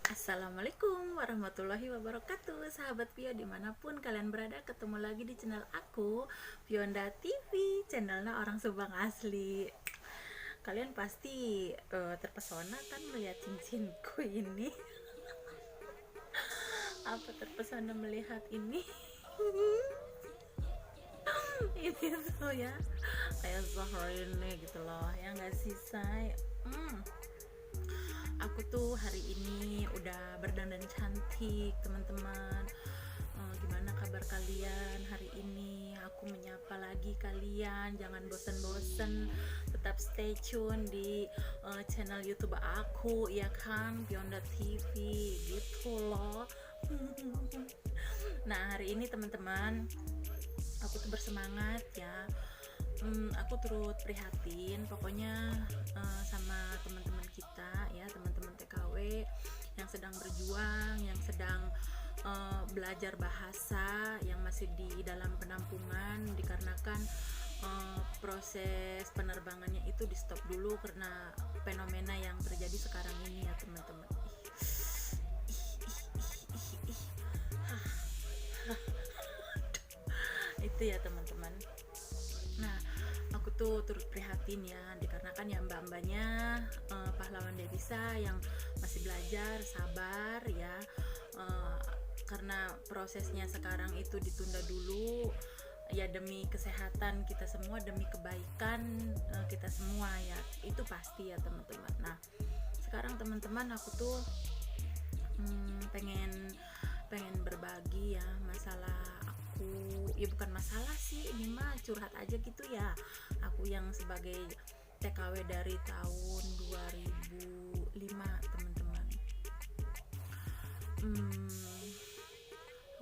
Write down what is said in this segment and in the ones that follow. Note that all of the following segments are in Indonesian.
Assalamualaikum warahmatullahi wabarakatuh, sahabat Pio dimanapun kalian berada. Ketemu lagi di channel aku, Pionda TV, channelnya orang Subang asli. Kalian pasti terpesona kan melihat cincinku ini. Apa terpesona melihat ini? Ini tuh ya kayak Zahra ini gitu loh, ya nggak sih say. Aku tuh hari ini udah berdandan cantik teman-teman. Gimana kabar kalian hari ini? Aku menyapa lagi kalian, jangan bosen-bosen, tetap stay tune di channel YouTube aku ya kan, Beyond TV gitu loh. Nah hari ini teman-teman aku tuh bersemangat ya. Aku turut prihatin pokoknya sama teman-teman kita ya, teman-teman TKW yang sedang berjuang, yang sedang belajar bahasa, yang masih di dalam penampungan dikarenakan proses penerbangannya itu di stop dulu karena fenomena yang terjadi sekarang ini ya teman-teman. Itu ya teman-teman. Nah aku tuh turut prihatin ya, dikarenakan ya mbak-mbaknya pahlawan devisa yang masih belajar sabar ya, karena prosesnya sekarang itu ditunda dulu ya, demi kesehatan kita semua, demi kebaikan kita semua ya, itu pasti ya teman-teman. Nah sekarang teman-teman aku tuh pengen berbagi ya masalah aku. Ya bukan masalah sih, ini mah curhat aja gitu ya. Aku yang sebagai TKW dari tahun 2005 teman-teman.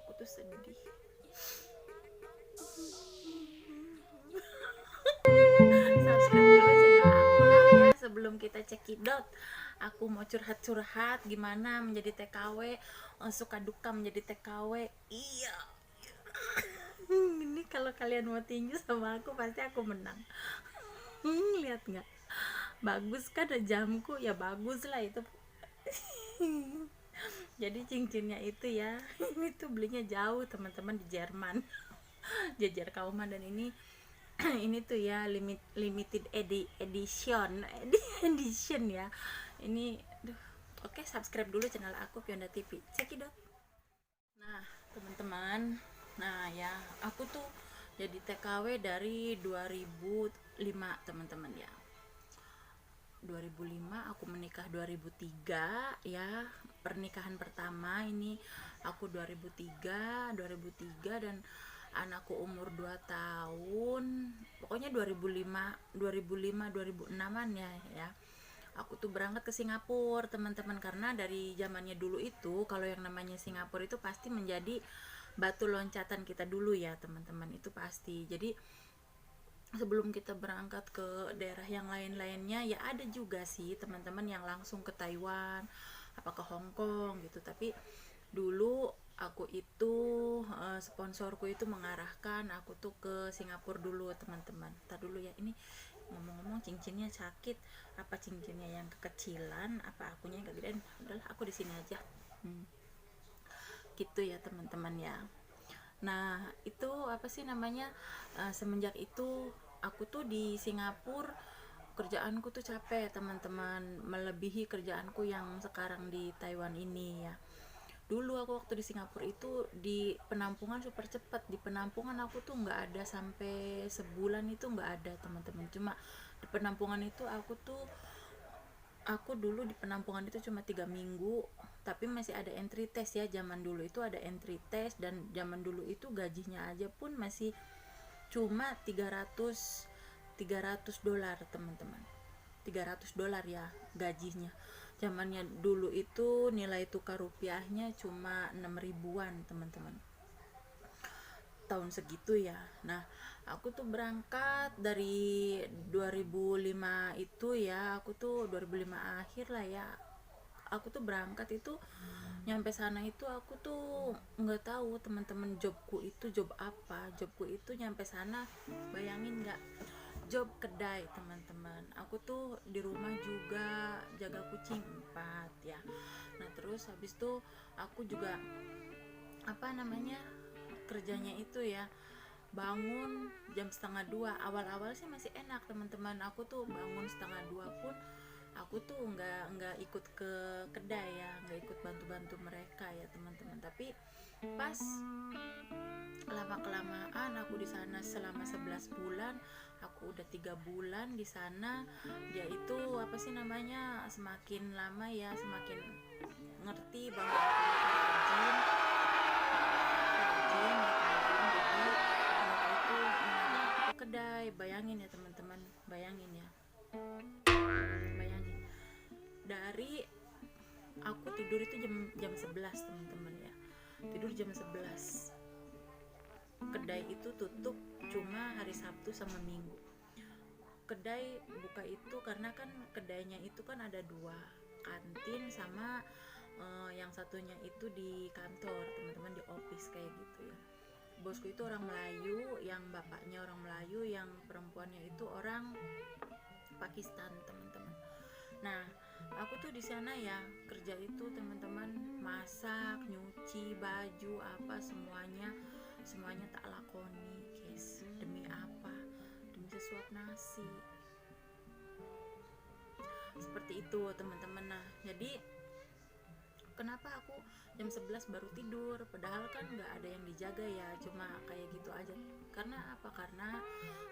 Aku tuh sedih. Subscribe dulu channel aku lah ya sebelum kita cekidot. Aku mau curhat-curhat gimana menjadi TKW, suka duka menjadi TKW. Iya. Ini kalau kalian mau tinju sama aku pasti aku menang. Lihat nggak? Bagus kan jamku ya, bagus lah itu. Jadi cincinnya itu ya, ini tuh belinya jauh teman-teman, di Jerman. Jajar Kauman, dan ini ini tuh ya limited edition edition ya. Ini oke, subscribe dulu channel aku Pionda TV. Cekidot. Nah, teman-teman. Nah, ya, aku tuh jadi TKW dari 2005, teman-teman ya. 2005 aku menikah 2003 ya. Pernikahan pertama ini aku 2003 dan anakku umur 2 tahun. Pokoknya 2006-an ya. Aku tuh berangkat ke Singapura, teman-teman, karena dari zamannya dulu itu kalau yang namanya Singapura itu pasti menjadi batu loncatan kita dulu ya, teman-teman. Itu pasti. Jadi sebelum kita berangkat ke daerah yang lain-lainnya ya ada juga sih teman-teman yang langsung ke Taiwan, apa ke Hong Kong gitu. Tapi dulu aku itu sponsorku itu mengarahkan aku tuh ke Singapura dulu, teman-teman. Ntar dulu ya, ini ngomong-ngomong cincinnya sakit, apa cincinnya yang kekecilan, apa akunya yang kegedean. Udahlah aku di sini aja. Gitu ya teman-teman ya. Nah itu apa sih namanya, semenjak itu aku tuh di Singapura kerjaanku tuh capek teman-teman, melebihi kerjaanku yang sekarang di Taiwan ini ya. Dulu aku waktu di Singapura itu di penampungan super cepat. Di penampungan aku tuh nggak ada sampai sebulan, itu nggak ada teman-teman. Cuma di penampungan itu aku dulu di penampungan itu cuma 3 minggu, tapi masih ada entry test ya. Zaman dulu itu ada entry test, dan zaman dulu itu gajinya aja pun masih cuma 300 dolar teman-teman. 300 dolar ya gajinya. Zamannya dulu itu nilai tukar rupiahnya cuma 6 ribuan teman-teman, tahun segitu ya. Nah aku tuh berangkat dari 2005 itu ya, aku tuh 2005 akhir lah ya. Aku tuh berangkat itu, nyampe sana itu aku tuh nggak tahu teman-teman jobku itu job apa. Jobku itu nyampe sana, bayangin nggak, job kedai teman-teman. Aku tuh di rumah juga jaga kucing 4 ya. Nah terus Terus habis itu aku juga kerjanya itu ya, bangun jam setengah 2. Awal-awal sih masih enak teman-teman, aku tuh bangun setengah 2 pun aku tuh nggak ikut ke kedai ya, nggak ikut bantu-bantu mereka ya teman-teman. Tapi pas lama kelamaan aku di sana selama 11 bulan, aku udah 3 bulan di sana, yaitu semakin lama ya semakin ngerti bahwa aku rajin ya teman-teman. Jadi mereka itu menaruh aku ke kedai. Bayangin ya teman-teman, bayangin dari aku tidur itu jam 11 teman-teman ya, tidur jam 11. Kedai itu tutup cuma hari Sabtu sama Minggu. Kedai buka itu karena kan kedainya itu kan ada 2, kantin sama yang satunya itu di kantor teman-teman, di office kayak gitu ya. Bosku itu orang Melayu, yang bapaknya orang Melayu, yang perempuannya itu orang Pakistan teman-teman. Nah, aku tuh di sana ya kerja itu teman-teman, masak, nyuci baju, apa semuanya tak lakoni, guys. Demi apa? Demi sesuap nasi. Seperti itu teman-teman. Nah, jadi kenapa aku jam 11 baru tidur, padahal kan nggak ada yang dijaga ya, cuma kayak gitu aja. Karena apa? Karena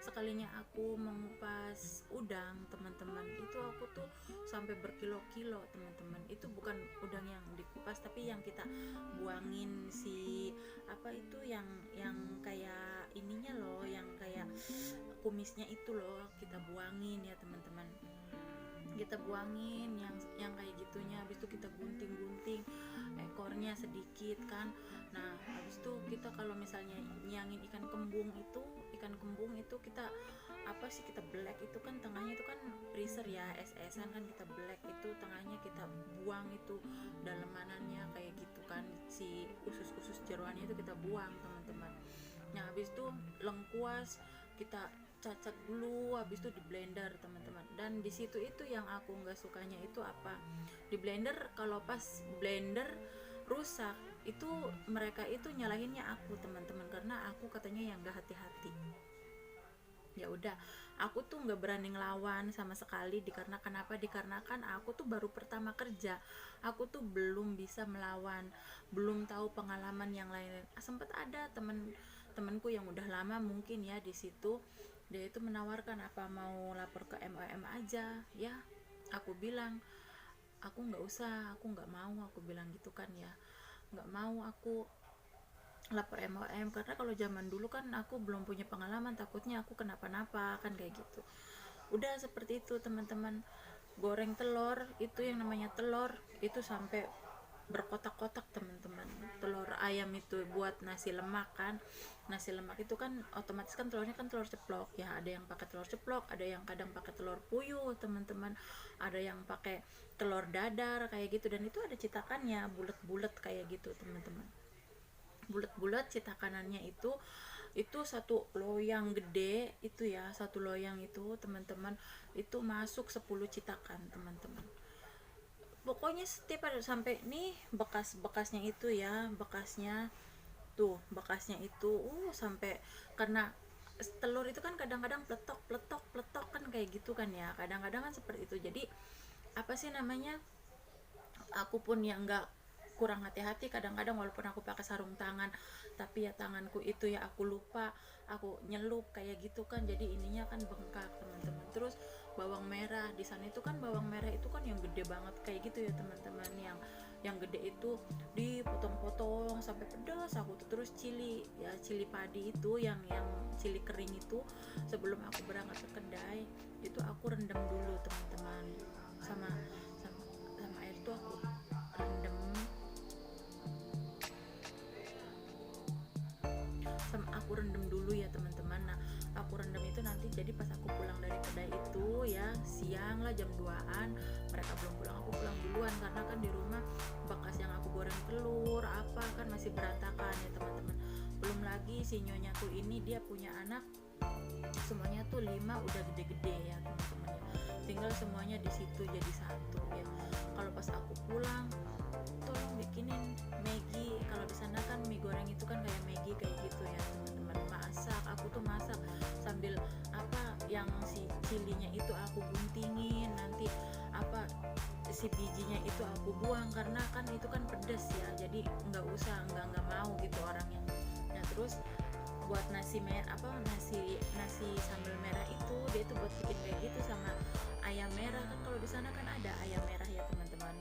sekalinya aku mengupas udang teman-teman, itu aku tuh sampai berkilo-kilo teman-teman. Itu bukan udang yang dikupas, tapi yang kita buangin yang kayak ininya loh, yang kayak kumisnya itu loh, kita buangin ya teman-teman. Kita buangin yang kayak gitunya, habis itu kita gunting-gunting ekornya sedikit kan. Nah, habis itu kita kalau misalnya nyangin ikan kembung itu kita kita black itu kan, tengahnya itu kan freezer ya, es-esan kan, kita black itu tengahnya kita buang, itu dalemanannya kayak gitu kan, si usus-usus jeroannya itu kita buang teman-teman. Nah, habis itu lengkuas kita cacat dulu, habis itu di blender teman-teman. Dan di situ itu yang aku nggak sukanya itu apa, di blender kalau pas blender rusak itu mereka itu nyalahinnya aku teman-teman, karena aku katanya yang nggak hati-hati. Ya udah, aku tuh nggak berani ngelawan sama sekali, dikarenakan aku tuh baru pertama kerja, aku tuh belum bisa melawan, belum tahu pengalaman yang lain. Sempat ada temanku yang udah lama mungkin ya di situ, dia itu menawarkan apa mau lapor ke MOM aja ya. Aku bilang aku nggak usah, aku nggak mau, aku bilang gitu kan ya, nggak mau aku lapor MOM, karena kalau zaman dulu kan aku belum punya pengalaman, takutnya aku kenapa-napa kan kayak gitu. Udah seperti itu teman-teman. Goreng telur itu, yang namanya telur itu sampai berkotak-kotak teman-teman. Telur ayam itu buat nasi lemak kan, nasi lemak itu kan otomatis kan telurnya kan telur ceplok ya, ada yang pakai telur ceplok, ada yang kadang pakai telur puyuh teman-teman, ada yang pakai telur dadar kayak gitu, dan itu ada citakannya bulat-bulat kayak gitu teman-teman, bulat-bulat citakanannya itu satu loyang gede itu ya, satu loyang itu teman-teman itu masuk 10 citakan teman-teman. Pokoknya setiap ada sampai nih bekasnya itu ya, bekasnya itu sampai, karena telur itu kan kadang-kadang pletok kan kayak gitu kan ya, kadang-kadang kan seperti itu. Jadi aku pun yang nggak kurang hati-hati kadang-kadang, walaupun aku pakai sarung tangan, tapi ya tanganku itu ya aku lupa, aku nyelup kayak gitu kan, jadi ininya kan bengkak teman-teman. Terus bawang merah di sana itu kan, bawang merah itu kan yang gede banget kayak gitu ya teman-teman, yang gede itu dipotong-potong sampai pedas aku tuh. Terus cili padi itu yang cili kering itu, sebelum aku berangkat ke kedai itu aku rendam dulu teman-teman, sama air itu aku rendam dulu ya teman-teman. Nah, aku rendam itu nanti jadi pas aku pulang dari kedai itu ya siang lah, jam 2an, mereka belum pulang, aku pulang duluan, karena kan di rumah bekas yang aku goreng telur apa kan masih berantakan ya teman-teman. Belum lagi si nyonyaku ini dia punya anak semuanya tuh 5 udah gede-gede ya teman-teman ya, tinggal semuanya di situ jadi satu ya. Kalau pas aku pulang tuh si bijinya itu aku buang karena kan itu kan pedes ya, jadi nggak usah, nggak mau gitu orangnya. Nah terus buat nasi sambal merah itu dia itu buat bikin kayak gitu sama ayam merah. Kan kalau di sana kan ada ayam merah ya teman-teman,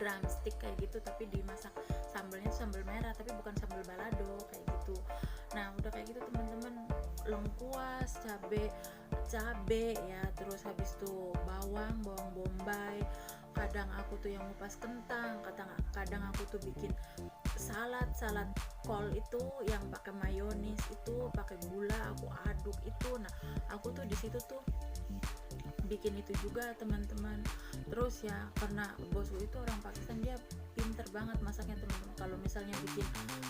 drumstick kayak gitu, tapi dimasak sambalnya sambal merah tapi bukan sambal balado kayak gitu. Nah udah kayak gitu teman-teman, lengkuas, cabe ya, terus habis itu bawang bombay, kadang aku tuh yang ngupas kentang, kadang aku tuh bikin salad kol itu yang pakai mayonis, itu pakai gula aku aduk itu. Nah aku tuh di situ tuh bikin itu juga teman-teman. Terus ya karena bosku itu orang Pakistan, dia pinter banget masaknya teman-teman. Kalau misalnya bikin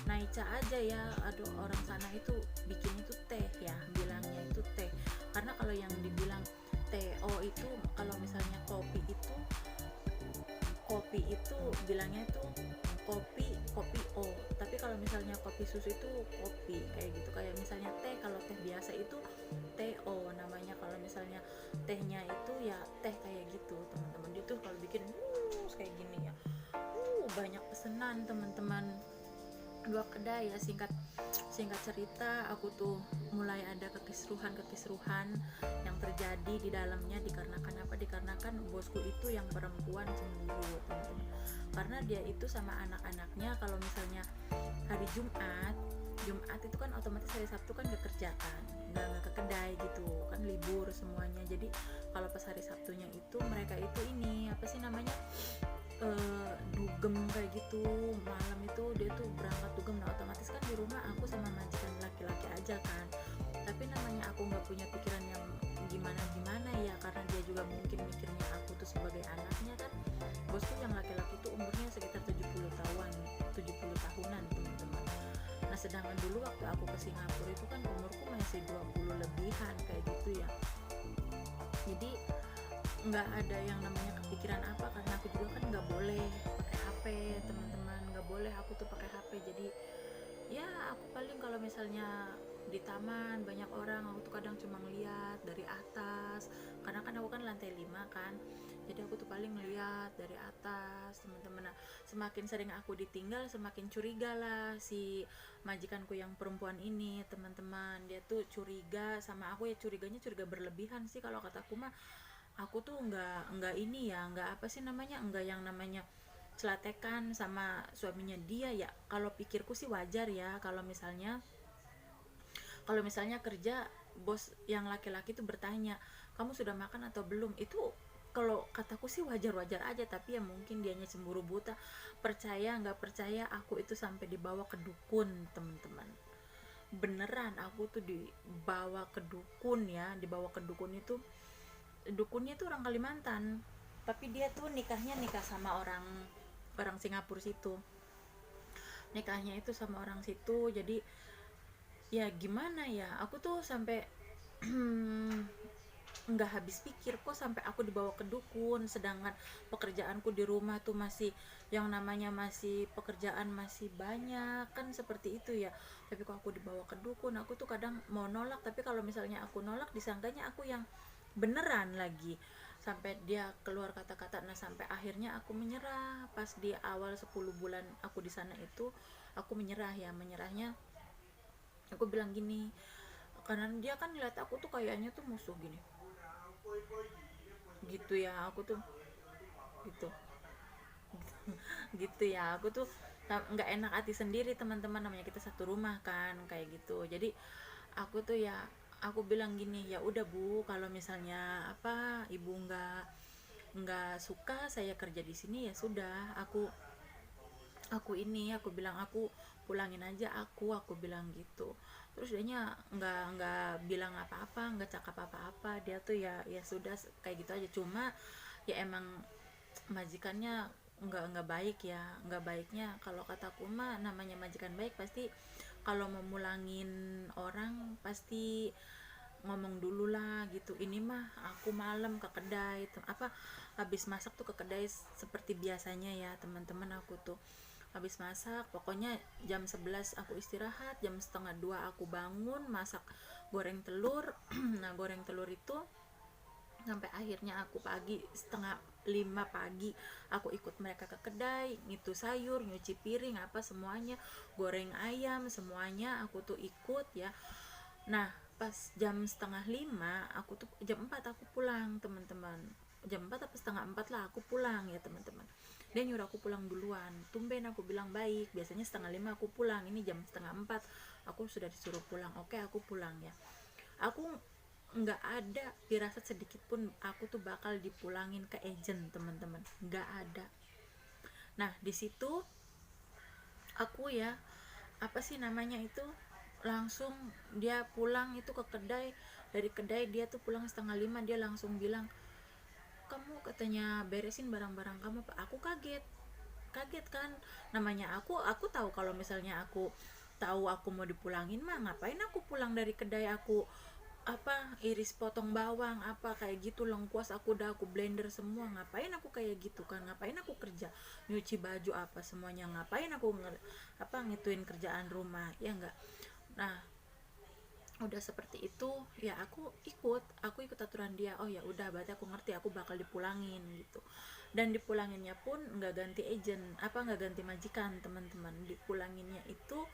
naicha aja ya, aduh orang sana itu bikin itu teh ya, bilangnya itu teh. Karena kalau yang dibilang TO itu, kalau misalnya kopi itu bilangnya itu kopi O, tapi kalau misalnya kopi susu itu kopi kayak gitu. Kayak misalnya teh, kalau teh biasa itu TO namanya, kalau misalnya tehnya itu ya teh kayak gitu teman-teman. Dia tuh kalau bikin kayak gini ya, banyak pesanan teman-teman. 2 kedai ya, singkat cerita aku tuh mulai ada kekisruhan yang terjadi di dalamnya. Dikarenakan bosku itu yang perempuan cemburu teman-teman. Karena dia itu sama anak-anaknya kalau misalnya hari Jumat itu kan otomatis hari Sabtu kan gak kerja kan, nggak ke kedai gitu kan, libur semuanya. Jadi kalau pas hari Sabtunya itu mereka itu ini apa sih namanya, dugem kayak gitu. Malam itu dia tuh berangkat dugem. Nah otomatis kan di rumah aku sama majikan laki-laki aja kan, tapi namanya aku nggak punya pikiran yang gimana ya, karena dia juga mungkin mikirnya aku tuh sebagai anaknya kan. Bosku yang laki-laki tuh umurnya sekitar 70 tahunan teman-teman. Nah sedangkan dulu waktu aku ke Singapura itu kan umurku masih 20 lebihan kayak gitu ya. Jadi nggak ada yang namanya kepikiran apa, karena aku juga kan nggak boleh pakai HP teman-teman, nggak boleh aku tuh pakai HP. Jadi ya aku paling kalau misalnya di taman banyak orang, aku tuh kadang cuma ngeliat dari atas, karena kan aku kan lantai 5 kan, jadi aku tuh paling ngeliat dari atas teman-teman. Nah semakin sering aku ditinggal semakin curiga lah si majikanku yang perempuan ini teman-teman. Dia tuh curiga sama aku ya, curiga berlebihan sih kalau kataku mah. Aku tuh nggak ini ya, nggak apa sih namanya, nggak yang namanya celatekan sama suaminya dia ya. Kalau pikirku sih wajar ya, kalau misalnya kerja bos yang laki-laki tuh bertanya kamu sudah makan atau belum, itu kalau kataku sih wajar-wajar aja. Tapi ya mungkin dianya cemburu buta. Percaya nggak percaya, aku itu sampai dibawa ke dukun teman-teman. Beneran aku tuh dibawa ke dukun ya, itu dukunnya tuh orang Kalimantan, tapi dia tuh nikah sama orang Singapura situ. Nikahnya itu sama orang situ. Jadi ya gimana ya, aku tuh sampai nggak habis pikir kok sampai aku dibawa ke dukun, sedangkan pekerjaanku di rumah tuh masih yang namanya masih pekerjaan masih banyak kan, seperti itu ya. Tapi kok aku dibawa ke dukun, aku tuh kadang mau nolak, tapi kalau misalnya aku nolak disangkanya aku yang beneran lagi, sampai dia keluar kata-kata. Nah sampai akhirnya aku menyerah. Pas di awal 10 bulan aku di sana itu aku menyerahnya aku bilang gini, karena dia kan lihat aku tuh kayaknya tuh musuh gini gitu ya, aku tuh gitu gitu ya, aku tuh nggak enak hati sendiri teman-teman, namanya kita satu rumah kan kayak gitu. Jadi aku tuh ya aku bilang gini, ya udah Bu, kalau misalnya apa ibu nggak suka saya kerja di sini ya sudah, aku bilang aku pulangin aja aku bilang gitu. Terus dianya nggak bilang apa-apa, nggak cakap apa-apa. Dia tuh ya sudah kayak gitu aja. Cuma ya emang majikannya nggak baik ya. Nggak baiknya kalau kataku mah, namanya majikan baik pasti kalau mau mulangin orang pasti ngomong dulu lah gitu. Ini mah aku malam ke kedai habis masak tuh ke kedai seperti biasanya ya teman-teman. Aku tuh habis masak, pokoknya jam 11 aku istirahat, jam setengah 2 aku bangun masak goreng telur. Nah goreng telur itu sampai akhirnya aku pagi 5 pagi aku ikut mereka ke kedai, itu sayur, nyuci piring, apa semuanya, goreng ayam, semuanya aku tuh ikut ya. Nah pas jam setengah 5 aku tuh, jam 4 aku pulang teman-teman, jam 4 atau setengah 4 lah aku pulang ya teman-teman. Dia nyuruh aku pulang duluan, tumben aku bilang baik, biasanya setengah 5 aku pulang, ini jam setengah 4 aku sudah disuruh pulang. Oke aku pulang ya. Aku nggak ada firasat sedikit pun aku tuh bakal dipulangin ke agent teman-teman, nggak ada. Nah di situ aku ya, apa sih namanya itu, langsung dia pulang itu ke kedai. Dari kedai dia tuh pulang setengah 5, dia langsung bilang, kamu katanya beresin barang-barang kamu. Aku kaget, kaget kan, namanya aku tahu kalau misalnya aku tahu aku mau dipulangin mah ngapain aku pulang dari kedai, aku apa iris potong bawang apa kayak gitu lengkuas, aku udah aku blender semua, ngapain aku kayak gitu kan, ngapain aku kerja nyuci baju apa semuanya, ngapain aku ngituin kerjaan rumah ya enggak. Nah udah seperti itu ya aku ikut aturan dia. Oh ya udah berarti aku ngerti, aku bakal dipulangin gitu. Dan dipulanginnya pun nggak ganti agent, nggak ganti majikan teman-teman, dipulanginnya itu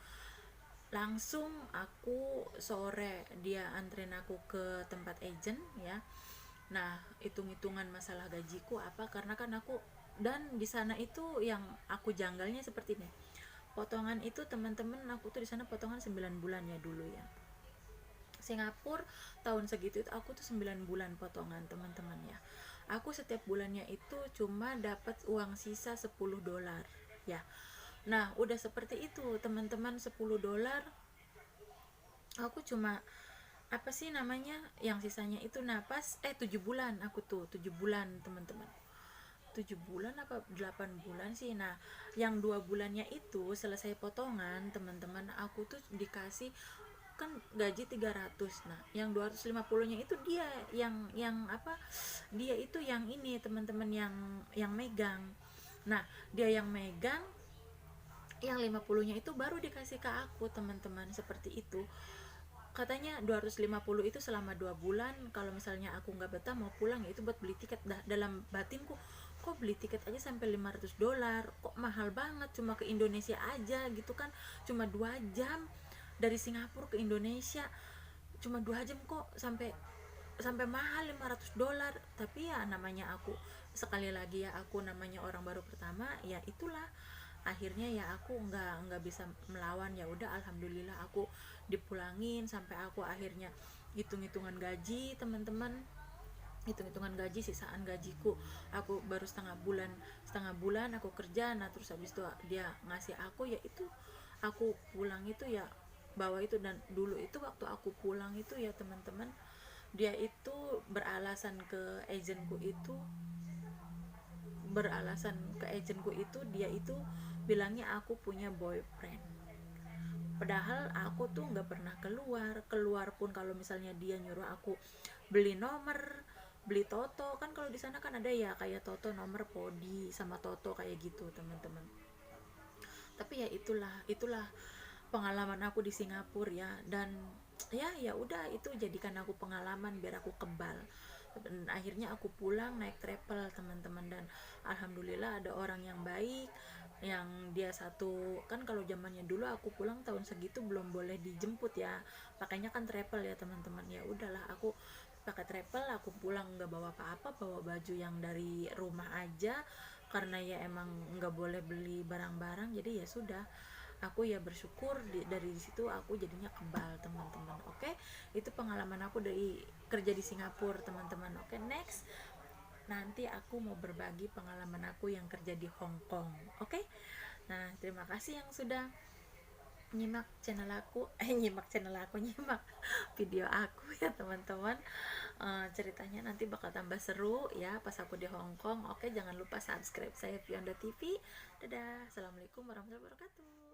langsung aku sore dia antren aku ke tempat agent ya. Nah hitung-hitungan masalah gajiku apa, karena kan aku, dan di sana itu yang aku janggalnya seperti ini, potongan itu teman-teman, aku tuh di sana potongan 9 bulan ya dulu ya. Singapura tahun segitu itu aku tuh 9 bulan potongan teman-teman ya. Aku setiap bulannya itu cuma dapat uang sisa $10 ya. Nah udah seperti itu teman-teman, $10 aku cuma apa sih namanya yang sisanya itu napas 7 bulan, aku tuh 7 bulan teman-teman, 7 bulan apa 8 bulan sih. Nah yang 2 bulannya itu selesai potongan teman-teman, aku tuh dikasih kan gaji 300. Nah yang 250 nya itu dia yang apa, dia itu yang ini teman-teman, yang megang. Nah dia yang megang, yang 50 nya itu baru dikasih ke aku teman-teman, seperti itu. Katanya 250 itu selama 2 bulan, kalau misalnya aku nggak betah mau pulang ya itu buat beli tiket. Dalam batinku, kok beli tiket aja sampai $500, kok mahal banget, cuma ke Indonesia aja gitu kan, cuma 2 jam dari Singapura ke Indonesia, cuma 2 jam kok sampai sampai mahal $500. Tapi ya namanya aku, sekali lagi ya aku namanya orang baru pertama ya, itulah akhirnya ya aku nggak bisa melawan. Ya udah alhamdulillah aku dipulangin, sampai aku akhirnya hitung-hitungan gaji teman-teman, hitung-hitungan gaji, sisaan gajiku aku baru setengah bulan aku kerja. Nah terus habis itu dia ngasih aku, ya itu aku pulang itu ya bawa itu. Dan dulu itu waktu aku pulang itu ya teman-teman, dia itu beralasan ke agentku itu dia itu bilangnya aku punya boyfriend. Padahal aku tuh nggak pernah keluar pun kalau misalnya dia nyuruh aku beli nomor, beli toto kan, kalau di sana kan ada ya kayak toto nomor podi sama toto kayak gitu teman-teman. Tapi ya itulah pengalaman aku di Singapura ya. Dan ya udah itu jadikan aku pengalaman biar aku kebal. Dan akhirnya aku pulang naik travel teman-teman, dan alhamdulillah ada orang yang baik, yang dia satu kan, kalau zamannya dulu aku pulang tahun segitu belum boleh dijemput ya, pakainya kan travel ya teman-teman. Ya udahlah aku pakai travel, aku pulang nggak bawa apa-apa, bawa baju yang dari rumah aja, karena ya emang nggak boleh beli barang-barang. Jadi ya sudah, aku ya bersyukur dari situ aku jadinya kebal teman-teman. Oke, itu pengalaman aku dari kerja di Singapura teman-teman. Oke, next nanti aku mau berbagi pengalaman aku yang kerja di Hong Kong. Oke, nah terima kasih yang sudah nyimak channel aku nyimak video aku ya teman-teman. Ceritanya nanti bakal tambah seru ya pas aku di Hong Kong. Oke, jangan lupa subscribe saya Fionda TV. Dadah, assalamualaikum warahmatullahi wabarakatuh.